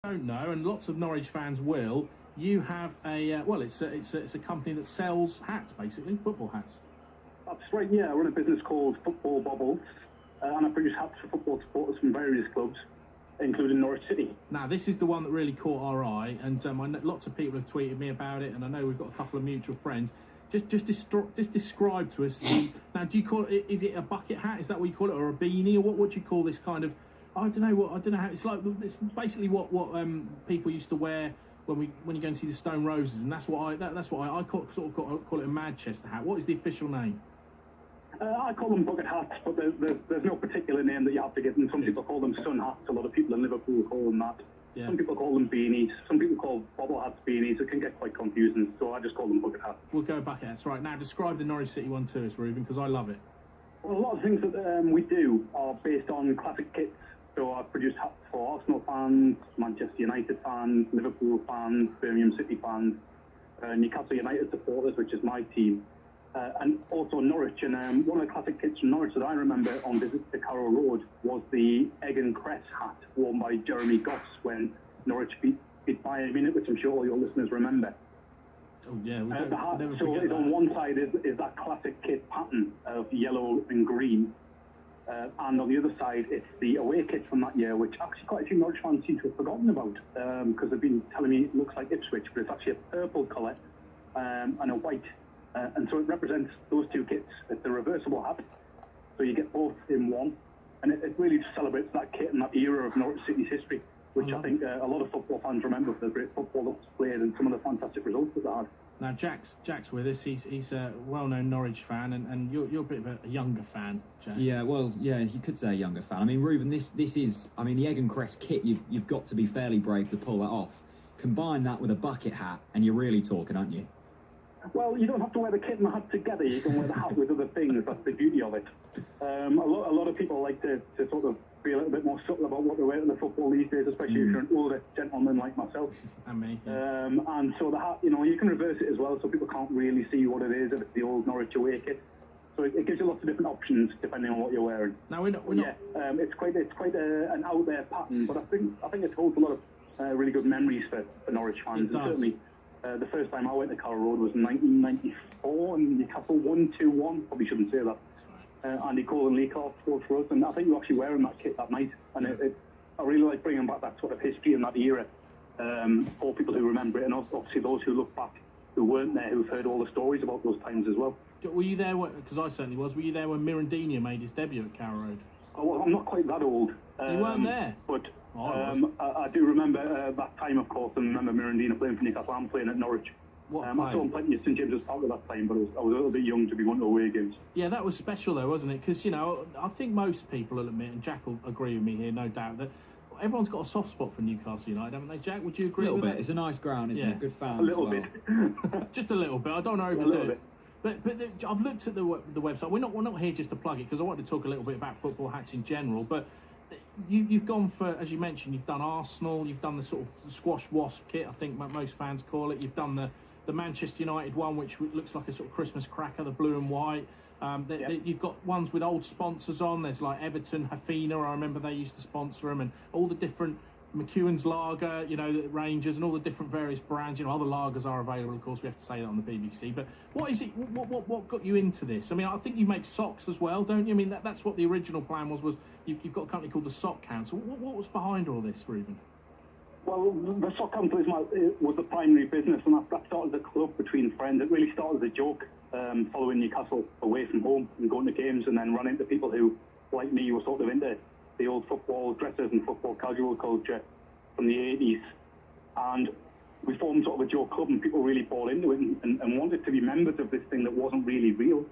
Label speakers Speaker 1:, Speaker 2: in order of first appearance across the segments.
Speaker 1: Don't know, and lots of Norwich fans will. You have a well, it's a company that sells hats, basically football hats.
Speaker 2: That's right. Yeah, I run a business called Football Bobbles, and I produce hats for football supporters from various clubs, including Norwich City.
Speaker 1: Now, this is the one that really caught our eye, and lots of people have tweeted me about it, and I know we've got a couple of mutual friends. Just describe to us. Now, do you call it? Is it a bucket hat? Is that what you call it, or a beanie, or what would you call this kind of? I don't know how it's like. It's basically what people used to wear when you go and see the Stone Roses, and that's what I call it a Manchester hat. What is the official name?
Speaker 2: I call them bucket hats, but there's no particular name that you have to give them. Some people call them sun hats. A lot of people in Liverpool call them that. Yeah. Some people call them beanies. Some people call bobble hats beanies. It can get quite confusing, so I just call them bucket hats.
Speaker 1: We'll go bucket hats. Right, now describe the Norwich City one to us, Reuben, because I love it.
Speaker 2: Well, a lot of things that we do are based on classic kits. So I produce hats for Arsenal fans, Manchester United fans, Liverpool fans, Birmingham City fans, Newcastle United supporters, which is my team, and also Norwich. And one of the classic kits from Norwich that I remember on visits to Carrow Road was the egg and cress hat worn by Jeremy Goss when Norwich beat Bayern Munich, which I'm sure all your listeners remember.
Speaker 1: Oh yeah, we
Speaker 2: the hat,
Speaker 1: never
Speaker 2: so
Speaker 1: forget that.
Speaker 2: On one side is that classic kit pattern of yellow and green. And on the other side, it's the away kit from that year, which actually quite a few Norwich fans seem to have forgotten about, because they've been telling me it looks like Ipswich, but it's actually a purple colour and a white. And so it represents those two kits. It's a reversible hat, so you get both in one. And it really celebrates that kit and that era of Norwich City's history, which I think a lot of football fans remember for the great football that was played and some of the fantastic results that they had.
Speaker 1: Now, Jack's with us. He's a well-known Norwich fan, and you're a bit of a younger fan, Jack.
Speaker 3: Yeah, well, yeah, you could say a younger fan. I mean, Reuben, this is, I mean, the egg and cress kit, you've got to be fairly brave to pull that off. Combine that with a bucket hat, and you're really talking, aren't you?
Speaker 2: Well, you don't have to wear the kit and the hat together. You can wear the hat with other things. That's the beauty of it. A lot of people like to sort of be a little bit more subtle about what they wear in the football these days, especially if you're an older gentleman like myself.
Speaker 1: And me. Yeah.
Speaker 2: And so the hat, you can reverse it as well, so people can't really see what it is if it's the old Norwich away kit. So it gives you lots of different options depending on what you're wearing.
Speaker 1: Now we're not.
Speaker 2: It's quite an out there pattern, but I think it holds a lot of really good memories for Norwich fans.
Speaker 1: It does.
Speaker 2: And certainly, the first time I went to Carrow Road was in 1994, and Newcastle won 2-1. Probably shouldn't say that. Andy Cole and Lee Clark scored for us, and I think we were actually wearing that kit that night. And I really like bringing back that sort of history and that era for people who remember it, and obviously those who look back who weren't there, who've heard all the stories about those times as well.
Speaker 1: Were you there? Because I certainly was. Were you there when Mirandinha made his debut at Carrow Road?
Speaker 2: Oh, well, I'm not quite that old.
Speaker 1: You weren't there?
Speaker 2: But I do remember that time, of course, and remember Mirandinha playing for Newcastle. I'm playing at Norwich. I saw him playing at St James's Park at that time, but I was a little bit young to be going to away games.
Speaker 1: Yeah, that was special though, wasn't it? Because, I think most people will admit, and Jack will agree with me here, no doubt, that everyone's got a soft spot for Newcastle United, haven't they, Jack? Would you agree with that?
Speaker 3: A little bit. It's a nice ground, isn't it? Good fans.
Speaker 2: A little bit.
Speaker 1: Just a little bit. I don't want to overdo it. But I've looked at the website. We're not here just to plug it, because I wanted to talk a little bit about football hats in general. But you've gone for, as you mentioned, you've done Arsenal, you've done the sort of squash wasp kit, I think most fans call it. You've done the Manchester United one, which looks like a sort of Christmas cracker, the blue and white. You've got ones with old sponsors on. There's like Everton, Hafina, I remember they used to sponsor them, and all the different McEwen's Lager, the Rangers, and all the different various brands. Other lagers are available, of course. We have to say that on the BBC. But what is it? What got you into this? I mean, I think you make socks as well, don't you? I mean, that's what the original plan was you've got a company called the Sock Council. What was behind all this, Reuben?
Speaker 2: Well, the Sock Council was the primary business, and that started as a club between friends. It really started as a joke, following Newcastle away from home and going to games, and then run into people who, like me, were sort of into the old football dressers and football casual culture from the 80s. And we formed sort of a joke club, and people really bought into it and wanted to be members of this thing that wasn't really real.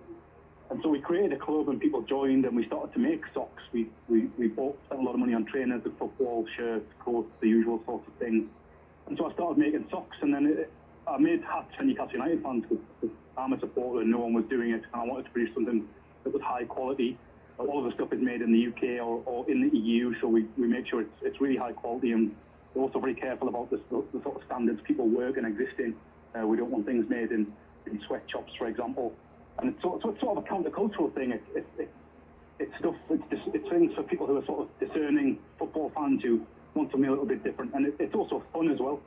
Speaker 2: And so we created a club, and people joined, and we started to make socks. We spent a lot of money on trainers, the football, shirts, coats, the usual sorts of things. And so I started making socks, and then I made hats for Newcastle United fans, because I'm a supporter and no one was doing it, and I wanted to produce something that was high quality. All of the stuff is made in the UK or in the EU, so we make sure it's really high quality, and we're also very careful about the sort of standards people work and exist in. We don't want things made in sweatshops, for example. And it's sort of a countercultural thing. It's things for people who are sort of discerning football fans who want something a little bit different, and it's also fun as well.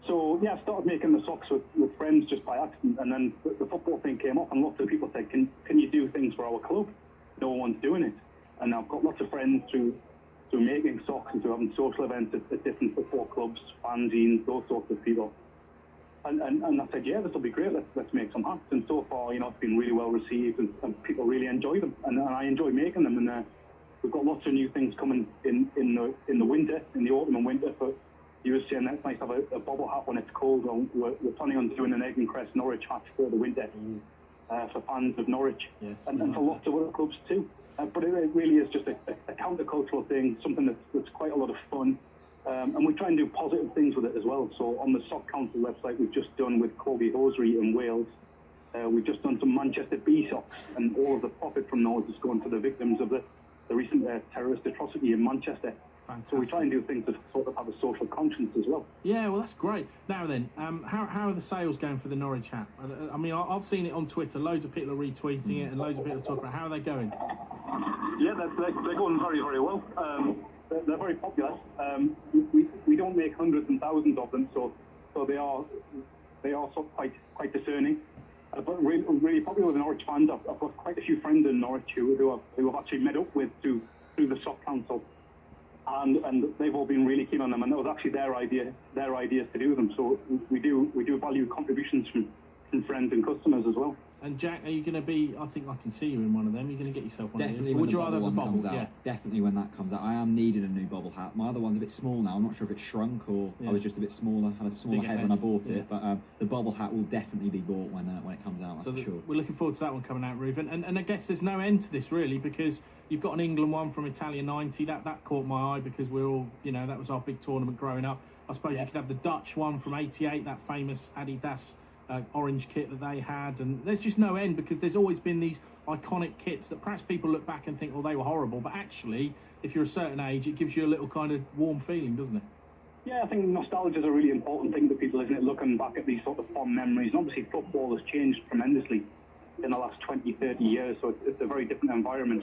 Speaker 2: So yeah, I started making the socks with friends just by accident, and then the football thing came up, and lots of people said, can you do things for our club? No one's doing it. And I've got lots of friends through making socks and through having social events at different football clubs, fanzines, those sorts of people. And I said, yeah, this will be great, let's make some hats. And so far, you know, it's been really well received, and people really enjoy them, and I enjoy making them. And we've got lots of new things coming in the winter, in the autumn and winter for USC, and it's nice to have a bobble hat when it's cold. We're planning on doing an Egg and Crest Norwich hat for the winter for fans of Norwich,
Speaker 1: yes,
Speaker 2: and for lots of other clubs too. But it really is just a counter-cultural thing, something that's quite a lot of fun. And we try and do positive things with it as well. So on the Sock Council website, we've just done with Corby Hosiery in Wales, we've just done some Manchester Bee socks, and all of the profit from those is going to the victims of the recent terrorist atrocity in Manchester.
Speaker 1: Fantastic.
Speaker 2: So we try and do things that sort of have a social conscience as well.
Speaker 1: Yeah, well, that's great. Now then, how are the sales going for the Norwich hat? I mean, I've seen it on Twitter. Loads of people are retweeting it, and loads of people are talking about how are they going.
Speaker 2: Yeah, they're going very, very well. They're very popular. We don't make hundreds and thousands of them, so they are sort of quite discerning. But really popular with the Norwich fans. I've got quite a few friends in Norwich who I've actually met up with through the Sock Council, and they've all been really keen on them. And that was actually their ideas to do them. So we do value contributions from friends and customers as well.
Speaker 1: And Jack, are you going to be? I think I can see you in one of them. You're going to get yourself one
Speaker 3: Definitely.
Speaker 1: of these. Would you rather have the bubble?
Speaker 3: Comes out.
Speaker 1: Yeah.
Speaker 3: Definitely when that comes out. I am needing a new bobble hat. My other one's a bit small now. I'm not sure if it's shrunk or I was just a bit smaller. Had a smaller head when I bought it. But the bobble hat will definitely be bought when it comes out. That's for sure.
Speaker 1: We're looking forward to that one coming out, Reuven. And I guess there's no end to this really, because you've got an England one from Italia '90. That caught my eye because we're all, you know, that was our big tournament growing up. I suppose you could have the Dutch one from '88, that famous Adidas orange kit that they had, and there's just no end because there's always been these iconic kits that perhaps people look back and think, well, they were horrible, but actually, if you're a certain age, it gives you a little kind of warm feeling, doesn't it?
Speaker 2: Yeah, I think nostalgia is a really important thing to people, isn't it? Looking back at these sort of fond memories. And obviously, football has changed tremendously in the last 20, 30 years, so it's a very different environment.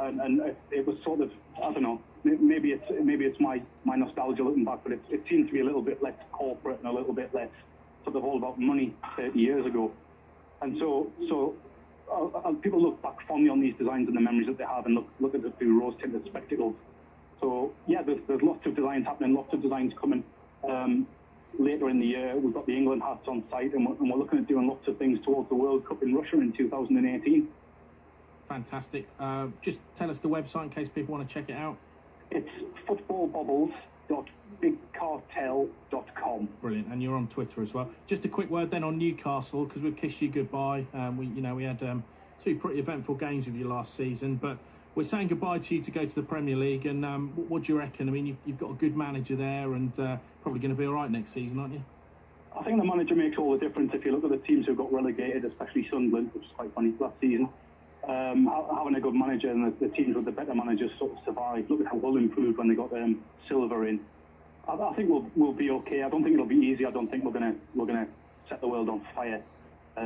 Speaker 2: And it was sort of, I don't know, maybe it's my nostalgia looking back, but it seems to be a little bit less corporate and a little bit less sort of all about money 30 years ago. And so people look back fondly on these designs and the memories that they have, and look at it through rose-tinted spectacles. So yeah, there's lots of designs happening, lots of designs coming. Later in the year, we've got the England hats on site, and we're looking at doing lots of things towards the World Cup in Russia in 2018.
Speaker 1: Fantastic. Just tell us the website in case people want to check it out.
Speaker 2: It's footballbubbles.bigcartel.com.
Speaker 1: Brilliant. And you're on Twitter as well. Just a quick word then on Newcastle, because we've kissed you goodbye. We had two pretty eventful games with you last season, but we're saying goodbye to you to go to the Premier League. And what do you reckon? I mean, you've got a good manager there, and probably going to be all right next season, aren't you?
Speaker 2: I think the manager makes all the difference. If you look at the teams who got relegated, especially Sunderland, which is quite funny last season, having a good manager and the teams with the better managers sort of survived. Look at how Hull improved when they got Silver in. I think we'll be okay. I don't think it'll be easy. I don't think we're gonna set the world on fire.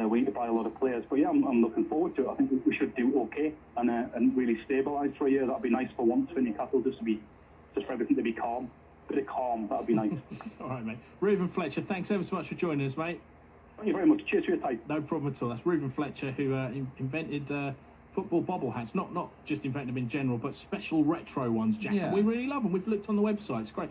Speaker 2: We need to buy a lot of players, but yeah, I'm looking forward to it. I think we should do okay and really stabilise for a year. That'd be nice for once for Newcastle, just for everything to be calm. A bit of calm, that'd be nice.
Speaker 1: All right, mate. Reuven Fletcher, thanks ever so much for joining us, mate.
Speaker 2: Thank you very much. Cheers for your time.
Speaker 1: No problem at all. That's Reuven Fletcher, who invented football bobble hats. Not just invented them in general, but special retro ones, Jack.
Speaker 3: Yeah.
Speaker 1: We really love them. We've looked on the website. It's great.